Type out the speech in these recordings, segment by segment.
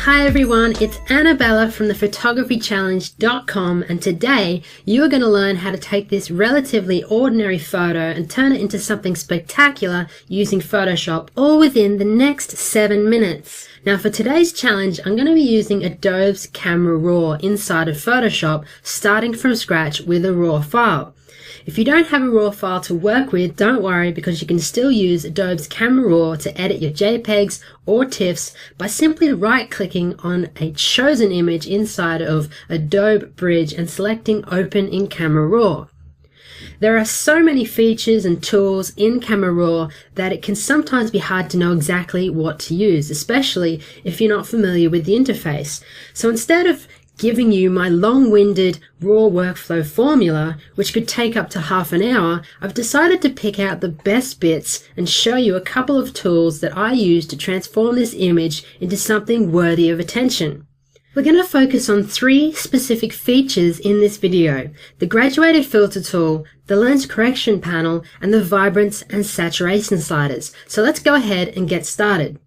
Hi everyone, it's Annabella from thephotographychallenge.com, and today you are going to learn how to take this relatively ordinary photo and turn it into something spectacular using Photoshop, all within the next 7 minutes. Now for today's challenge, I'm going to be using Adobe's Camera Raw inside of Photoshop, starting from scratch with a RAW file. If you don't have a RAW file to work with, don't worry, because you can still use Adobe's Camera Raw to edit your JPEGs or TIFFs by simply right-clicking on a chosen image inside of Adobe Bridge and selecting Open in Camera Raw. There are so many features and tools in Camera Raw that it can sometimes be hard to know exactly what to use, especially if you're not familiar with the interface. So instead of giving you my long-winded RAW workflow formula, which could take up to half an hour, I've decided to pick out the best bits and show you a couple of tools that I use to transform this image into something worthy of attention. We're going to focus on 3 specific features in this video: the graduated filter tool, the lens correction panel, and the vibrance and saturation sliders. So let's go ahead and get started.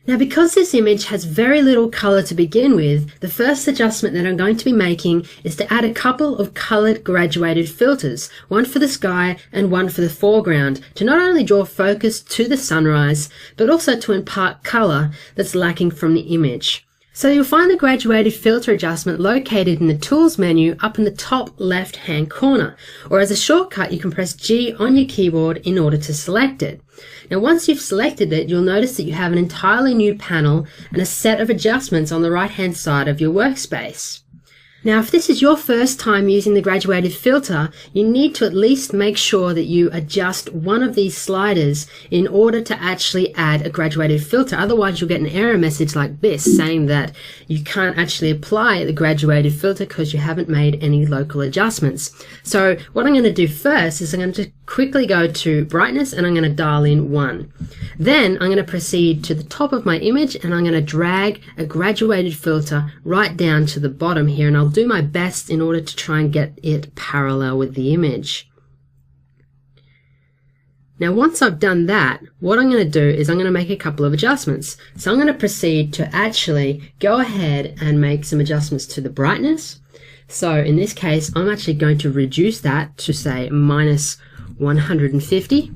Now, because this image has very little color to begin with, the first adjustment that I'm going to be making is to add a couple of colored graduated filters, one for the sky and one for the foreground, to not only draw focus to the sunrise, but also to impart color that's lacking from the image. So you'll find the graduated filter adjustment located in the Tools menu up in the top left-hand corner, or as a shortcut you can press G on your keyboard in order to select it. Now once you've selected it, you'll notice that you have an entirely new panel and a set of adjustments on the right-hand side of your workspace. Now, if this is your first time using the graduated filter, you need to at least make sure that you adjust one of these sliders in order to actually add a graduated filter. Otherwise, you'll get an error message like this saying that you can't actually apply the graduated filter because you haven't made any local adjustments. So what I'm going to do first is I'm going to quickly go to brightness and I'm going to dial in 1. Then I'm going to proceed to the top of my image and I'm going to drag a graduated filter right down to the bottom here, and I'll do my best in order to try and get it parallel with the image. Now once I've done that, what I'm going to do is I'm going to make a couple of adjustments. So I'm going to proceed to actually go ahead and make some adjustments to the brightness. So in this case, I'm actually going to reduce that to say minus 150.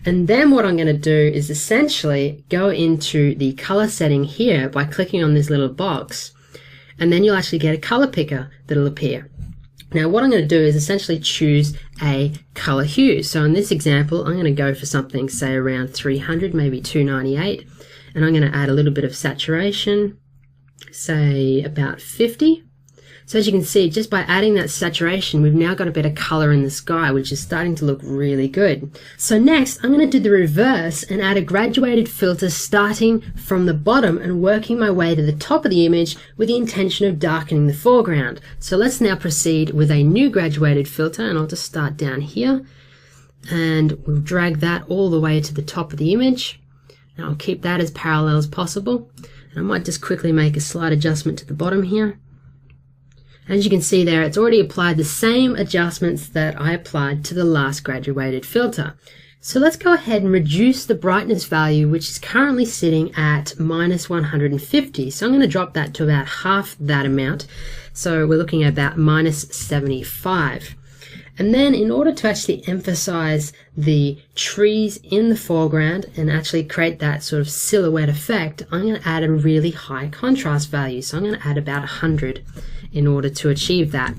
And then what I'm going to do is essentially go into the color setting here by clicking on this little box, and then you'll actually get a color picker that'll appear. Now what I'm going to do is essentially choose a color hue. So in this example, I'm going to go for something, say around 300, maybe 298, and I'm going to add a little bit of saturation, say about 50. So as you can see, just by adding that saturation, we've now got a bit of color in the sky, which is starting to look really good. So next, I'm going to do the reverse and add a graduated filter starting from the bottom and working my way to the top of the image with the intention of darkening the foreground. So let's now proceed with a new graduated filter, and I'll just start down here, and we'll drag that all the way to the top of the image. And I'll keep that as parallel as possible. And I might just quickly make a slight adjustment to the bottom here. As you can see there, it's already applied the same adjustments that I applied to the last graduated filter. So let's go ahead and reduce the brightness value, which is currently sitting at minus 150. So I'm going to drop that to about half that amount. So we're looking at about minus 75. And then in order to actually emphasize the trees in the foreground and actually create that sort of silhouette effect, I'm going to add a really high contrast value. So I'm going to add about 100 in order to achieve that.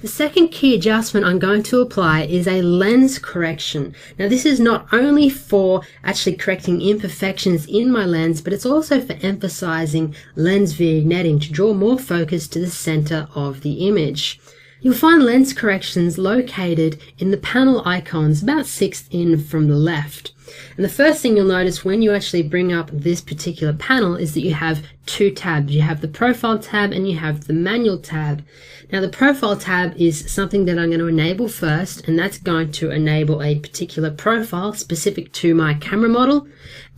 The second key adjustment I'm going to apply is a lens correction. Now this is not only for actually correcting imperfections in my lens, but it's also for emphasizing lens vignetting to draw more focus to the center of the image. You'll find lens corrections located in the panel icons about 6th in from the left. And the first thing you'll notice when you actually bring up this particular panel is that you have 2 tabs. You have the Profile tab and you have the Manual tab. Now the Profile tab is something that I'm going to enable first, and that's going to enable a particular profile specific to my camera model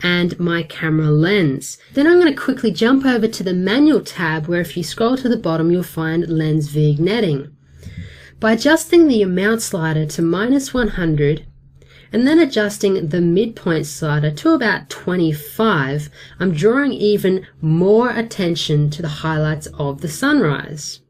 and my camera lens. Then I'm going to quickly jump over to the Manual tab, where if you scroll to the bottom you'll find lens vignetting. By adjusting the amount slider to minus 100 and then adjusting the midpoint slider to about 25, I'm drawing even more attention to the highlights of the sunrise.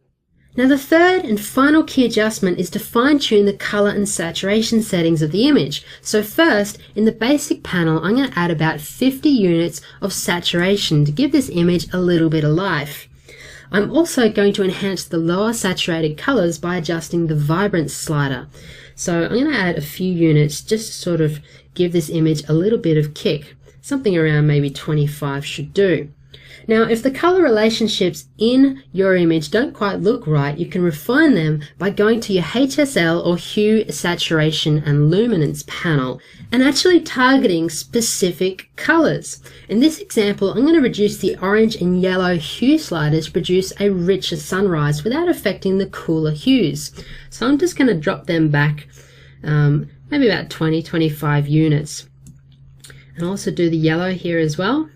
Now the third and final key adjustment is to fine-tune the color and saturation settings of the image. So first, in the basic panel, I'm going to add about 50 units of saturation to give this image a little bit of life. I'm also going to enhance the lower saturated colors by adjusting the vibrance slider. So I'm going to add a few units just to sort of give this image a little bit of kick. Something around maybe 25 should do. Now, if the color relationships in your image don't quite look right, you can refine them by going to your HSL or Hue, Saturation and Luminance panel and actually targeting specific colors. In this example, I'm going to reduce the orange and yellow hue sliders to produce a richer sunrise without affecting the cooler hues. So I'm just going to drop them back maybe about 20-25 units. And also do the yellow here as well.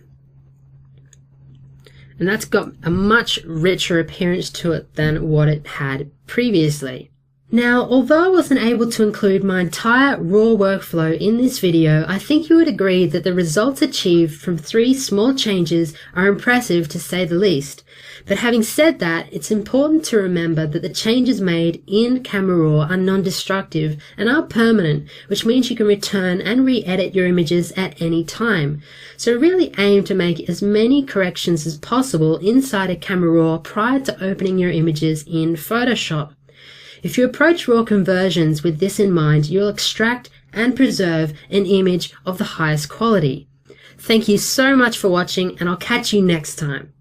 And that's got a much richer appearance to it than what it had previously. Now, although I wasn't able to include my entire raw workflow in this video, I think you would agree that the results achieved from 3 small changes are impressive to say the least. But having said that, it's important to remember that the changes made in Camera Raw are non-destructive and are permanent, which means you can return and re-edit your images at any time. So really aim to make as many corrections as possible inside of Camera Raw prior to opening your images in Photoshop. If you approach RAW conversions with this in mind, you'll extract and preserve an image of the highest quality. Thank you so much for watching, and I'll catch you next time.